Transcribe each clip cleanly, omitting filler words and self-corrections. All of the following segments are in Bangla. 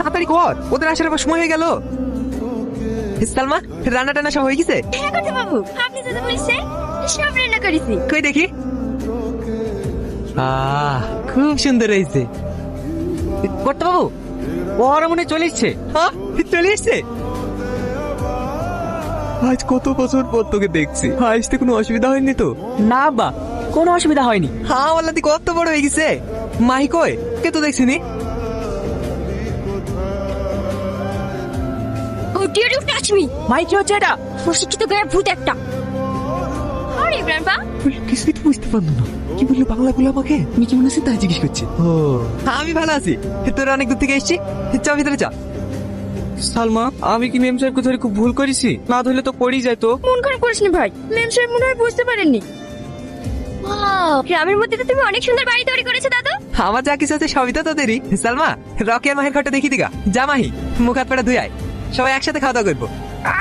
তাড়াতাড়ি কর, ওদের আসার আবার সময় হয়ে গেল। সালমা, রান্না টান্না সব হয়ে গেছে? হ্যাঁ কথা বাবু, আপনি যেটা বলছেন সব রান্না করেছি। কই দেখি। খুব সুন্দর হয়েছে। করতে বাবু, ওরা মনে চলে এসছে। হ্যাঁ, চলে এসছে। আজ কত বছর পর তোকে দেখছি, আসতে কোনো অসুবিধা হয়নি তো? না আব্বা, কোনো অসুবিধা হয়নি। হ্যাঁ, ওলাদি কত বড় হয়ে গেছে। মাহি কই, কে তো দেখছিনি। ও ডিয়ার ইউ টাচ মি। মাই কি হচ্ছে এটা? অশিক্ষিত গায়ে ভূত একটা। আরে গ্র্যান্ডপা, কিছুই তো বুঝতে পারলো না, কি বললো বাংলা গুলো আমাকে। তুমি কেমন আছেন তাই জিজ্ঞেস করছে। ও, আমি ভালো আছি। তোরা অনেক দূর থেকে এসেছি, চা ভিতরে চা। সালমা, আমি কি মেম সাহেবকে ধরে খুব ভুল করেছি? না ধরলে তো পড়েই যায় তো। মন খারাপ করিস না ভাই, ম্যাম সাহেব মনে হয় বুঝতে পারেননি। গ্রামের মধ্যে তো তুমি অনেক সুন্দর বাড়ি তৈরি করেছো দাদু। আমার যা কিছু আছে সবই তো তোদেরই। সালমা, রকি আর মাহির ঘরটা দেখি দিগা। যা মাহি, মুখ হাত পাটা ধুই আয়, সবাই একসাথে খাওয়া দাওয়া করবো।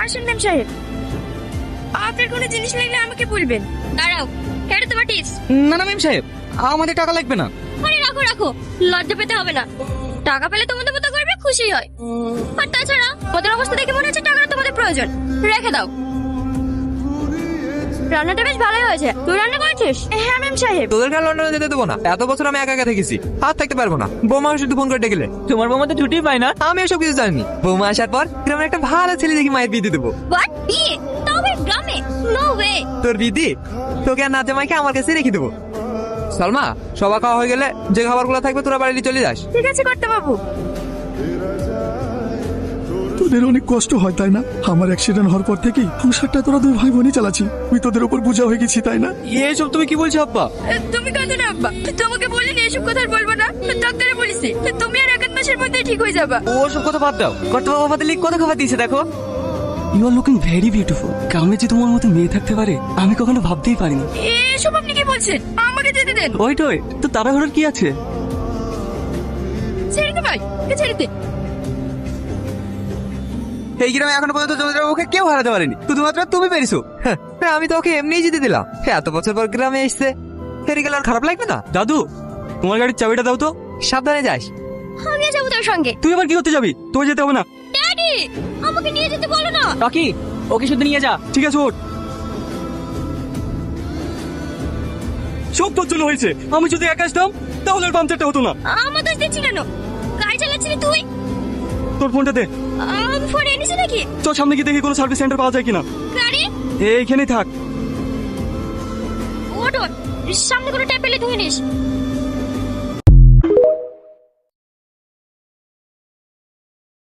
আসুন ম্যাম সাহেব, আপনার কোনো জিনিস লাগলে আমাকে বলবেন। দাঁড়াও, এটা তোমার টিপস। না না মেম সাহেব, আমাদের টাকা লাগবে না। আরে রাখো রাখো, লজ্জা পেতে হবে না। টাকা পেলে তোমাদের মতো করবে, খুশি হয়। আর তাছাড়া ওদের অবস্থা দেখে মনে হচ্ছে টাকাটা তোমাদের প্রয়োজন, রেখে দাও। রান্নাটা বেশ ভালোই হয়েছে। তুই রান্না করেছিস? হ্যাঁ ম্যাম সাহেব। তোদের কাল লন্ডনে যেতে দেবো না, এত বছর আমি একা একা থেকেছি, আর থাকতে পারবো না। বৌমা শুধু ফোন করে ডেকেলে। তোমার বৌমা তো ছুটি পায় না। আমি এসব কিছু জানি। বৌমা আসার পর গ্রামের একটা ভালো ছেলে দেখি মায়ের বিয়ে দিয়ে দেবো। হোয়াট, বিয়ে? তাও আবার গ্রামে? No way. তোর বিদি তোকে আর নাচে মাইকে আমার কাছে রেখে দেবো। সালমা, সবার খাওয়া হয়ে গেলে যে খাবারগুলো থাকবে তোরা বাড়ি চলে যাস। ঠিক আছে কর্তা বাবু। তোদের অনেক কষ্ট হয় তাই না? আমার অ্যাক্সিডেন্ট হওয়ার পর থেকেই সংসারটা তোরা দুই ভাই বোনই চালাচ্ছি। আমি তোদের উপর বোঝা হয়ে গেছি তাই না? এসব তুমি কি বলছো আব্বা? তুমি কাঁদো না আব্বা, তোমাকে বলিনি এসব কথা আর বলবো না। ডাক্তারে বলেছি তুমি আর 1 মাসের মধ্যে ঠিক হয়ে যাবা। ওসব কথা বাদ দাও। কর্তা বাবা আমাদের লিখ কত খাবার দিয়েছে দেখো। You are looking very beautiful. গ্রামে যে তোমার মতো মেয়ে থাকতে পারে আমি কখনো ভাবতেই পারিনি। এসব আপনি কি বলছেন? আমাকে যেতে দেন। ওইট ওইট, তো তাড়াহুড়োর কি আছে? ছেড়ে দে ভাই, ছেড়ে দে। এই গ্রামে এখনো পর্যন্ত তোমাদের ওকে কেউ হারাতে পারেনি, শুধুমাত্র তুমি পেরেছো। হ্যাঁ, আমি তো ওকে এমনিই জিতে দিলাম। এত বছর পর গ্রামে এসছে, ফেরে গেলে আর খারাপ লাগবে না? দাদু, তোমার গাড়ির চাবিটা দাও তো। সাবধানে যাস। আমি যাবো তোর সঙ্গে। তুই আবার কি করতে যাবি? তোর যেতে হবে না। ড্যাডি, আমাকে নিয়ে যেতে বলো না। রকি, ওকে শুধু নিয়ে যা। ঠিক আছে, ওঠ। সব তোর জন্য হয়েছে। আমি যদি একা আসতাম তাহলে আর পাঞ্চারটা হতো না। আমার দোষ দিচ্ছি কেন? গাড়ি চালাচ্ছিলি তুই। তোর ফোনটা দে। আমি ফোন এনেছি নাকি? তোর সামনে গিয়ে দেখি কোনো সার্ভিস সেন্টার পাওয়া যায় কিনা। গাড়ি এইখানেই থাক। ওঠ ওঠ, সামনে কোনো ট্যাপ পেলে ধুয়ে নিস।